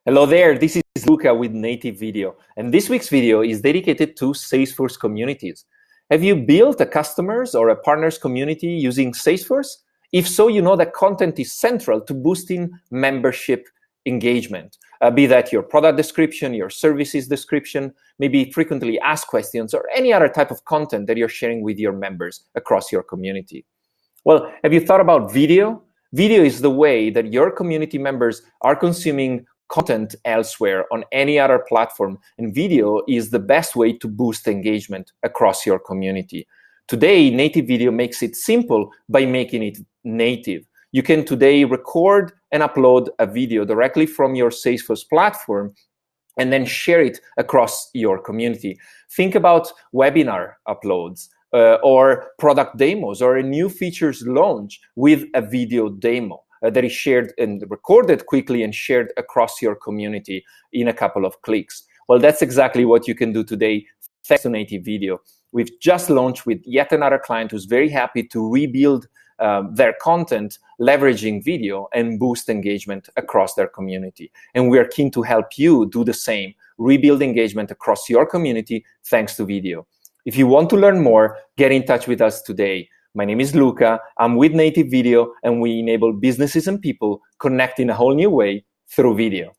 Hello there, this is Luca with NativeVideo, and this week's video is dedicated to Salesforce communities. Have you built a customers or a partners community using Salesforce? If so, you know that content is central to boosting membership engagement, be that your product description, your services description, maybe frequently asked questions, or any other type of content that you're sharing with your members across your community. Well, have you thought about video? Video is the way that your community members are consuming content elsewhere on any other platform, and video is the best way to boost engagement across your community. Today, NativeVideo makes it simple by making it native. You can today record and upload a video directly from your Salesforce platform and then share it across your community. Think about webinar uploads or product demos or a new features launch with a video demo that is shared and recorded quickly and shared across your community in a couple of clicks. Well, that's exactly what you can do today thanks to NativeVideo. We've just launched with yet another client who's very happy to rebuild their content leveraging video and boost engagement across their community. And we are keen to help you do the same, rebuild engagement across your community thanks to video. If you want to learn more, get in touch with us today. My name is Luca, I'm with NativeVideo, and we enable businesses and people connect in a whole new way through video.